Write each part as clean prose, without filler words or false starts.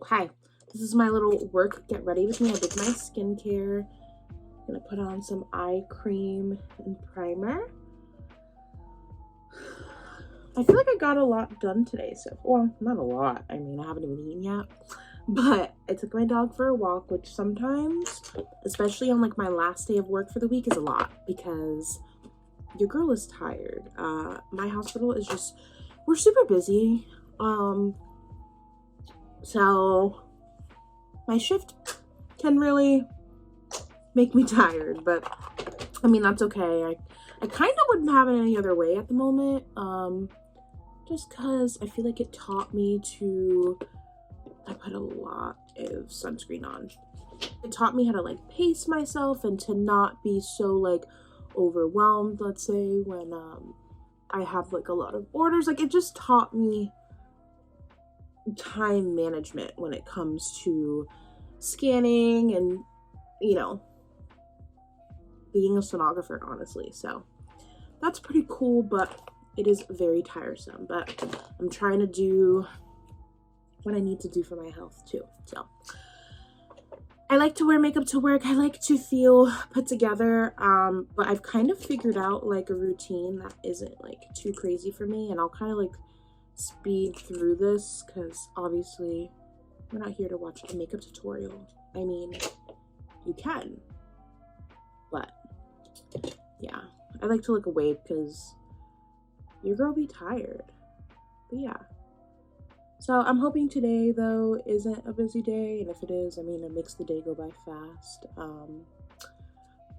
Okay, this is my little work get ready with me. I did my skincare. I'm gonna put on some eye cream and primer. I feel like I got a lot done today, so well, not a lot. I mean, I haven't even eaten yet, but I took my dog for a walk, which sometimes, especially on like my last day of work for the week, is a lot because your girl is tired. My hospital is just, we're super busy. So my shift can really make me tired, but I mean, that's okay. I kind of wouldn't have it any other way at the moment. Just because I feel like it taught me to, I put a lot of sunscreen on. It taught me how to like pace myself and to not be so like overwhelmed, let's say, when I have like a lot of orders. Like, it just taught me time management when it comes to scanning and, you know, being a sonographer, honestly. So that's pretty cool, but it is very tiresome. But I'm trying to do what I need to do for my health too. So I like to wear makeup to work. I like to feel put together, but I've kind of figured out like a routine that isn't like too crazy for me, and I'll kind of like speed through this because obviously we're not here to watch a makeup tutorial. I mean, you can, but yeah, I like to look away because your girl be tired. But yeah, so I'm hoping today though isn't a busy day, and if it is, I mean, it makes the day go by fast.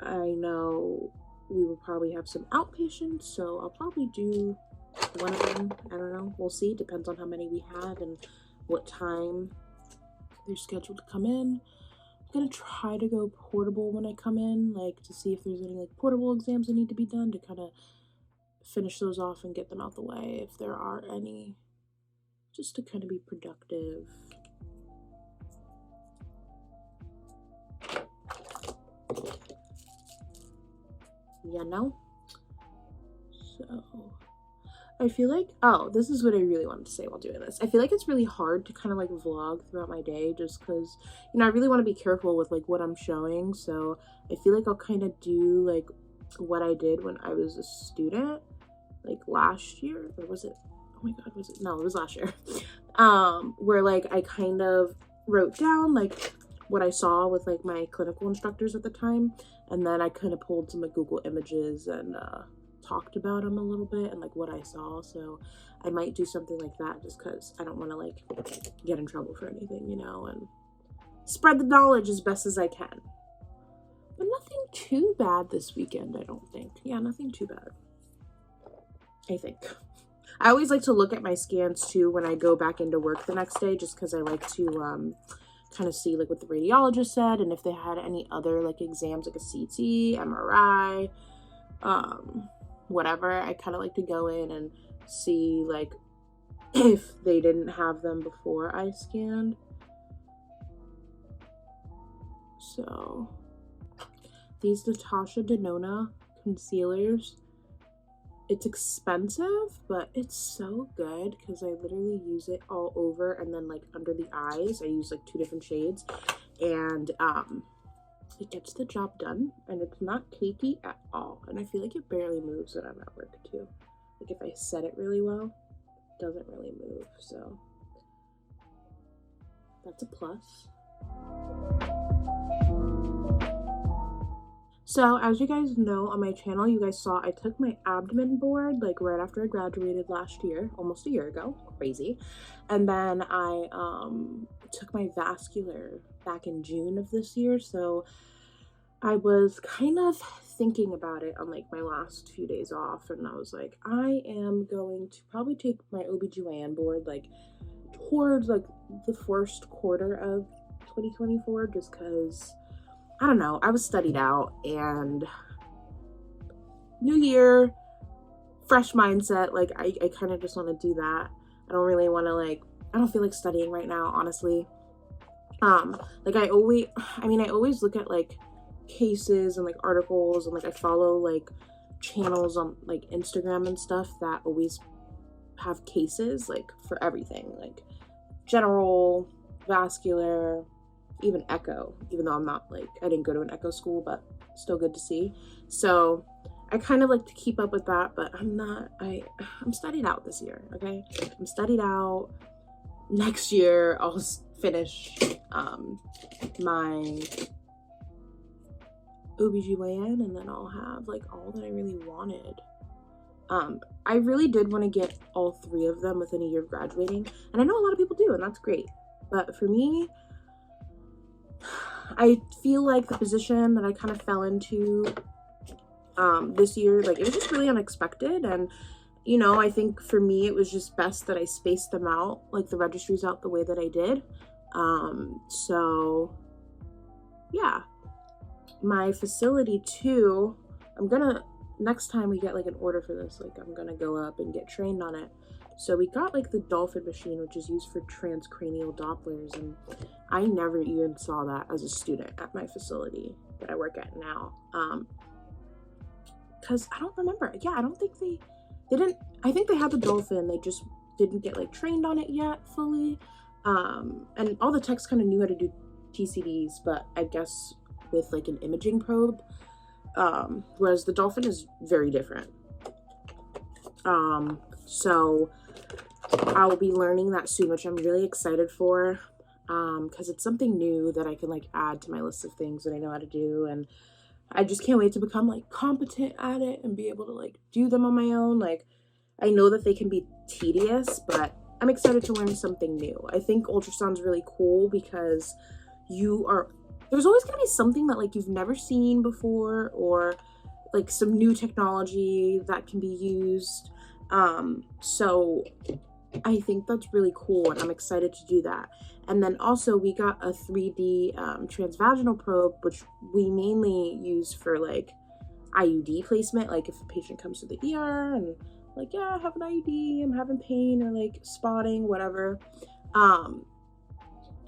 I know we will probably have some outpatients, so I'll probably do one of them. I don't know, we'll see. Depends on how many we have and what time they're scheduled to come in. I'm gonna try to go portable when I come in, like to see if there's any like portable exams that need to be done to kind of finish those off and get them out the way if there are any, just to kind of be productive. You know? So I feel like, oh, this is what I really wanted to say while doing this. I feel like it's really hard to kind of like vlog throughout my day just because, you know, I really want to be careful with like what I'm showing. So I feel like I'll kind of do like what I did when I was a student, like last year, or was it, oh my god, was it, no, it was last year, where like I kind of wrote down like what I saw with like my clinical instructors at the time, and then I kind of pulled some like Google images and talked about them a little bit and like what I saw. So I might do something like that just because I don't want to like get in trouble for anything, you know, and spread the knowledge as best as I can. But nothing too bad this weekend, I don't think. Yeah, nothing too bad, I think. I always like to look at my scans too when I go back into work the next day, just because I like to kind of see like what the radiologist said and if they had any other like exams, like a CT, MRI, whatever. I kind of like to go in and see like if they didn't have them before I scanned. So these Natasha Denona concealers, it's expensive, but it's so good because I literally use it all over, and then like under the eyes I use like 2 different shades, and it gets the job done, and it's not cakey at all, and I feel like it barely moves when I'm at work too. Like if I set it really well, it doesn't really move, so that's a plus. So as you guys know, on my channel, you guys saw I took my abdomen board like right after I graduated last year, almost a year ago, crazy. And then I took my vascular back in June of this year. So I was kind of thinking about it on like my last few days off, and I was like, I am going to probably take my OBGYN board like towards like the first quarter of 2024, just because I don't know, I was studied out, and new year, fresh mindset, like I kind of just want to do that. I don't really want to like, I don't feel like studying right now, honestly. Like I always look at like cases and like articles, and like I follow like channels on like Instagram and stuff that always have cases like for everything, like general, vascular, even echo, even though I'm not like, I didn't go to an echo school, but still good to see. So I kind of like to keep up with that, but I'm studied out this year, okay? I'm studied out. Next year, I'll finish my OBGYN, and then I'll have like all that I really wanted. I really did want to get all 3 of them within a year of graduating, and I know a lot of people do, and that's great. But for me, I feel like the position that I kind of fell into this year, like, it was just really unexpected, and you know, I think for me it was just best that I spaced them out, like the registries out the way that I did. So yeah, my facility too, next time we get like an order for this, like I'm gonna go up and get trained on it. So we got like the Dolphin machine, which is used for transcranial Dopplers, and I never even saw that as a student at my facility that I work at now. Because I don't remember. Yeah, I don't think they didn't. I think they had the Dolphin, they just didn't get like trained on it yet fully. And all the techs kind of knew how to do TCDs, but I guess with like an imaging probe. Whereas the Dolphin is very different. So I will be learning that soon, which I'm really excited for, because it's something new that I can like add to my list of things that I know how to do, and I just can't wait to become like competent at it and be able to like do them on my own. Like, I know that they can be tedious, but I'm excited to learn something new. I think ultrasound's really cool because there's always gonna be something that like you've never seen before, or like some new technology that can be used. So I think that's really cool, and I'm excited to do that. And then also we got a 3D transvaginal probe, which we mainly use for like IUD placement. Like if a patient comes to the ER and like, yeah, I have an IUD, I'm having pain, or like spotting, whatever.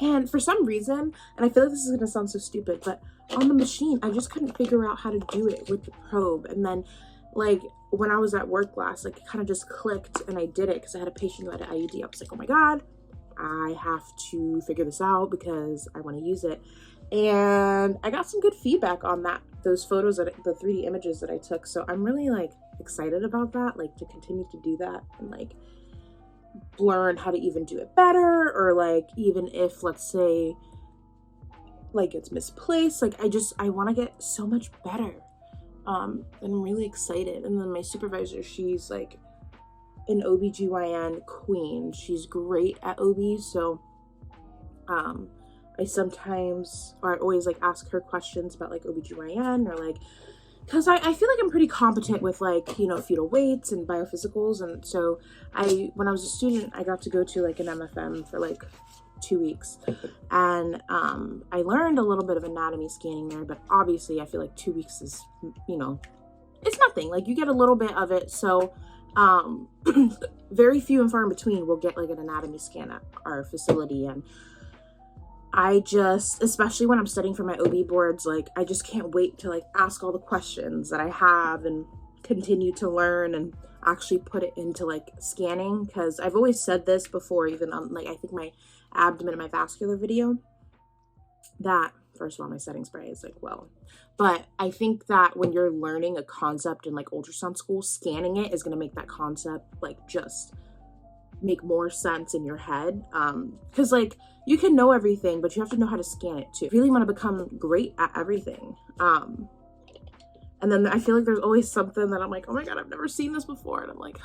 And for some reason, and I feel like this is gonna sound so stupid, but on the machine, I just couldn't figure out how to do it with the probe. And then like when I was at work last, like it kind of just clicked and I did it because I had a patient who had an IUD. I was like, oh my God, I have to figure this out because I want to use it. And I got some good feedback on those photos, the 3D images that I took. So I'm really like excited about that, like to continue to do that and like learn how to even do it better, or like even if, let's say, like it's misplaced, like I want to get so much better. And I'm really excited. And then my supervisor, she's like an OBGYN queen. She's great at OB, so I always like ask her questions about like OBGYN, or like, because I feel like I'm pretty competent with like, you know, fetal weights and biophysicals. And so when I was a student, I got to go to like an MFM for like 2 weeks, and I learned a little bit of anatomy scanning there, but obviously I feel like 2 weeks is, you know, it's nothing. Like you get a little bit of it. So very few and far in between will get like an anatomy scan at our facility. And especially when I'm studying for my OB boards, like I just can't wait to like ask all the questions that I have and continue to learn and actually put it into like scanning. Because I've always said this before, even on like I think my abdomen and my vascular video, that first of all, my setting spray is like, well, but I think that when you're learning a concept in like ultrasound school, scanning it is going to make that concept like just make more sense in your head. Because like you can know everything, but you have to know how to scan it too. If you really want to become great at everything. And then I feel like there's always something that I'm like, oh my God, I've never seen this before. And I'm like,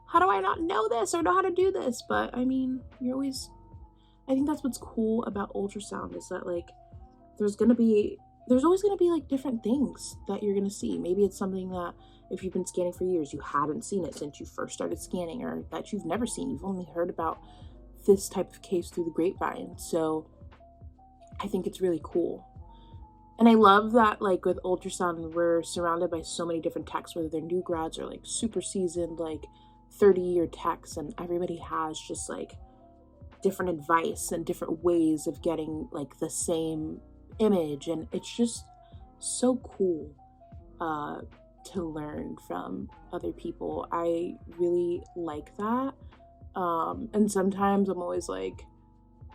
how do I not know this or know how to do this? But I mean, I think that's what's cool about ultrasound, is that like there's always gonna be like different things that you're gonna see. Maybe it's something that if you've been scanning for years, you haven't seen it since you first started scanning, or that you've never seen. You've only heard about this type of case through the grapevine. So I think it's really cool. And I love that like with ultrasound, we're surrounded by so many different techs, whether they're new grads or like super seasoned, like 30-year techs, and everybody has just like different advice and different ways of getting like the same image. And it's just so cool to learn from other people. I really like that. And sometimes I'm always like,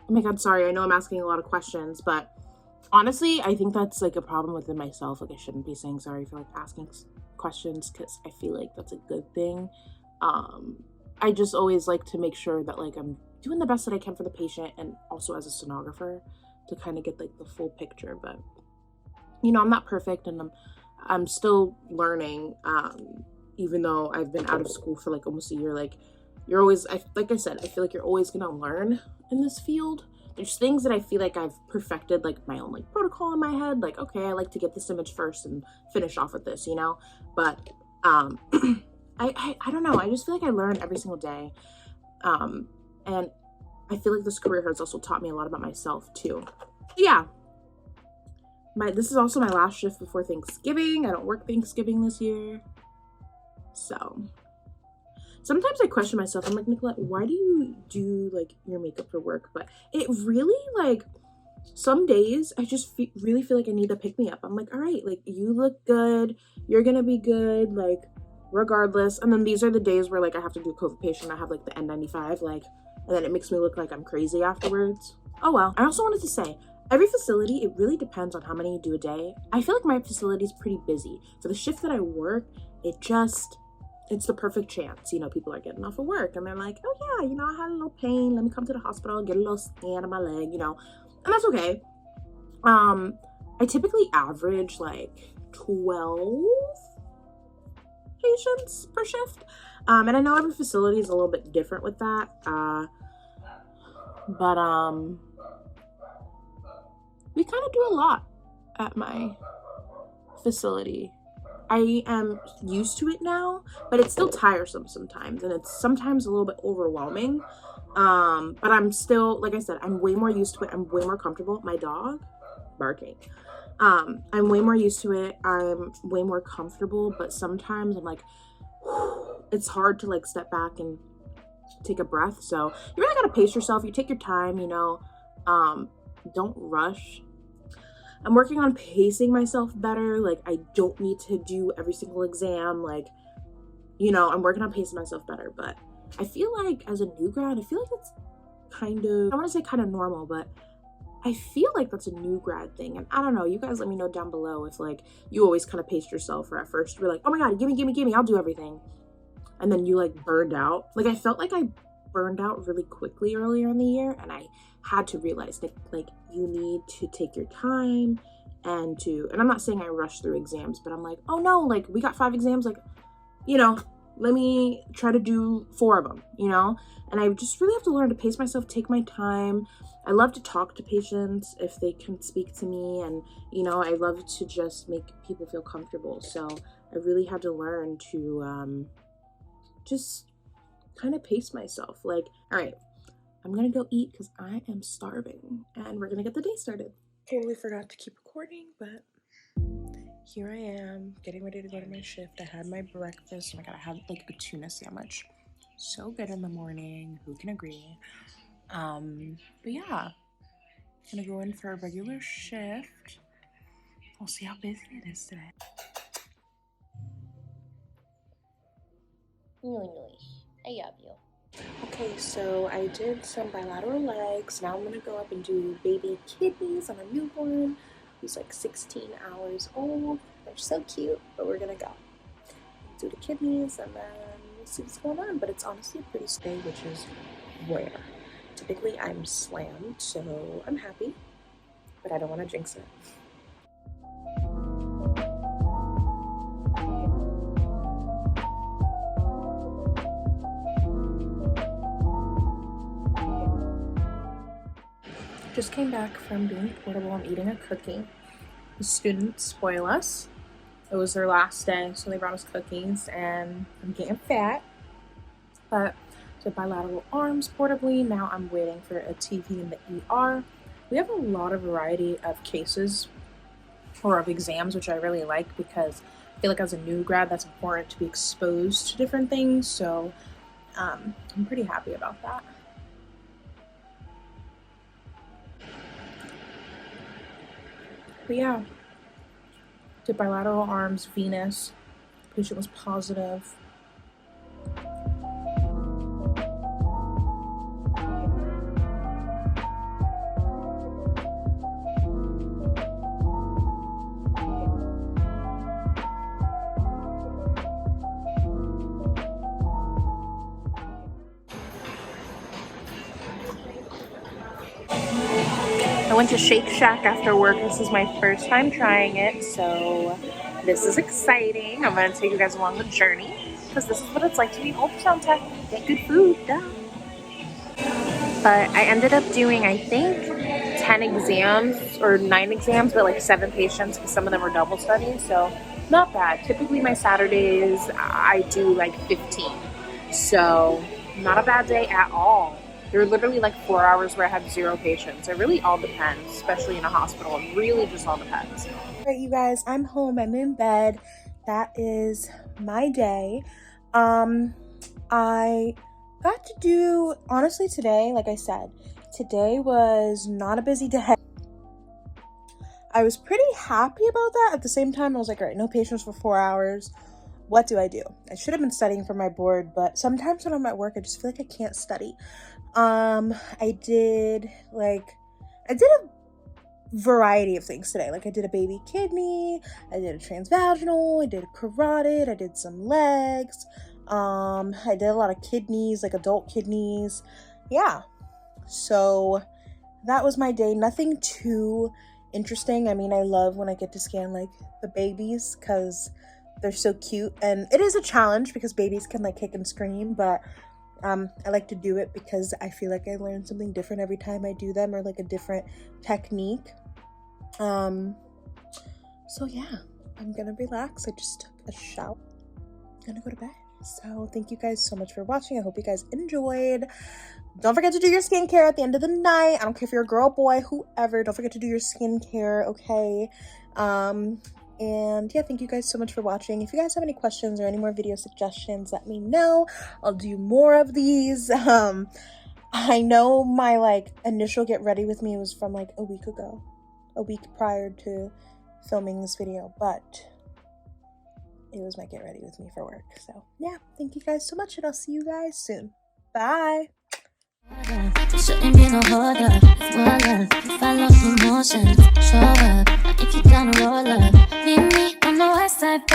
oh my God, sorry, I know I'm asking a lot of questions, but honestly, I think that's like a problem within myself. Like I shouldn't be saying sorry for like asking questions, because I feel like that's a good thing. I just always like to make sure that like I'm doing the best that I can for the patient, and also as a sonographer to kind of get like the full picture. But you know, I'm not perfect, and I'm still learning. Even though I've been out of school for like almost a year, like you're always, like I said, I feel like you're always gonna learn in this field. There's things that I feel like I've perfected, like my own like protocol in my head, like okay, I like to get this image first and finish off with this, you know. But I don't know, I just feel like I learn every single day. And I feel like this career has also taught me a lot about myself too. Yeah, this is also my last shift before Thanksgiving. I don't work Thanksgiving this year, so sometimes I question myself. I'm like, Nicolette, why do you do like your makeup for work? But it really, like, some days I just really feel like I need to pick me up. I'm like, all right, like you look good, you're gonna be good, like regardless. And then these are the days where like I have to do a COVID patient. I have like the N95, like, and then it makes me look like I'm crazy afterwards. Oh well. I also wanted to say, every facility, it really depends on how many you do a day. I feel like my facility is pretty busy. For the shift that I work, it's the perfect chance. You know, people are getting off of work and they're like, oh yeah, you know, I had a little pain. Let me come to the hospital, get a little scan of my leg, you know, and that's okay. I typically average like 12 patients per shift. And I know every facility is a little bit different with that. But we kind of do a lot at my facility. I am used to it now, but it's still tiresome sometimes, and it's sometimes a little bit overwhelming. But I'm still, like I said, I'm way more used to it. I'm way more comfortable. My dog barking. I'm way more used to it. I'm way more comfortable, but sometimes I'm like, it's hard to like step back and take a breath. So you really gotta pace yourself. You take your time, you know, don't rush. I'm working on pacing myself better. Like I don't need to do every single exam. Like, you know, I'm working on pacing myself better, but I feel like as a new grad, I feel like it's kind of, I want to say kind of normal, but I feel like that's a new grad thing. And I don't know, you guys let me know down below if like you always kind of paced yourself, or at first you're like, oh my God, give me, I'll do everything. And then you like burned out. Like I felt like I burned out really quickly earlier in the year, and I had to realize that like you need to take your time and I'm not saying I rushed through exams, but I'm like, oh no, like we got 5 exams, like, you know, let me try to do 4 of them, you know. And I just really have to learn to pace myself, take my time. I love to talk to patients if they can speak to me, and you know, I love to just make people feel comfortable. So I really had to learn to just kind of pace myself. Like, all right, I'm gonna go eat because I am starving, and we're gonna get the day started. Totally forgot to keep recording, but here I am getting ready to go to my shift. I had my breakfast. Oh my God, I had like a tuna sandwich. So good in the morning, who can agree? But yeah, gonna go in for a regular shift. We'll see how busy it is today. I love you. Okay, so I did some bilateral legs. Now I'm gonna go up and do baby kidneys on a newborn who's like 16 hours old. They're so cute, but we're gonna go do the kidneys and then we'll see what's going on. But it's honestly a pretty stay, which is rare. Typically I'm slammed, so I'm happy, but I don't want to jinx it. Just came back from being portable. I'm eating a cookie. The students spoil us. It was their last day, so they brought us cookies, and I'm getting fat. But so bilateral arms portably. Now I'm waiting for a TV in the ER. We have a lot of variety of cases or of exams, which I really like because I feel like as a new grad, that's important to be exposed to different things. So I'm pretty happy about that. But yeah, did bilateral arms, venous, patient was positive. I went to Shake Shack after work. This is my first time trying it, so this is exciting. I'm going to take you guys along the journey because this is what it's like to be an ultrasound tech. Get good food, duh. But I ended up doing, I think, 10 exams or 9 exams, but like 7 patients because some of them were double studies, so not bad. Typically my Saturdays, I do like 15, so not a bad day at all. There were literally like 4 hours where I had 0 patients. It really all depends, especially in a hospital. It really just all depends. All right, you guys, I'm home. I'm in bed. That is my day. I got to do, honestly, today, like I said, today was not a busy day. I was pretty happy about that. At the same time, I was like, all right, no patients for 4 hours. What do? I should have been studying for my board, but sometimes when I'm at work, I just feel like I can't study. I did a variety of things today. Like I did a baby kidney, I did a transvaginal, I did a carotid, I did some legs. I did a lot of kidneys, like adult kidneys. Yeah. So that was my day. Nothing too interesting. I mean, I love when I get to scan like the babies because they're so cute, and it is a challenge because babies can like kick and scream, but I like to do it because I feel like I learn something different every time I do them, or like a different technique. So yeah, I'm gonna relax. I just took a shower. I'm gonna go to bed. So thank you guys so much for watching. I hope you guys enjoyed. Don't forget to do your skincare at the end of the night. I don't care if you're a girl, boy, whoever. Don't forget to do your skincare, okay? And yeah, thank you guys so much for watching. If you guys have any questions or any more video suggestions, let me know. I'll do more of these. I know my like initial get ready with me was from like a week ago, a week prior to filming this video, but it was my get ready with me for work. So yeah, thank you guys so much, and I'll see you guys soon. Bye. Shouldn't be no hold up, follow emotions, show up. If you down to roll up, meet me on the west side,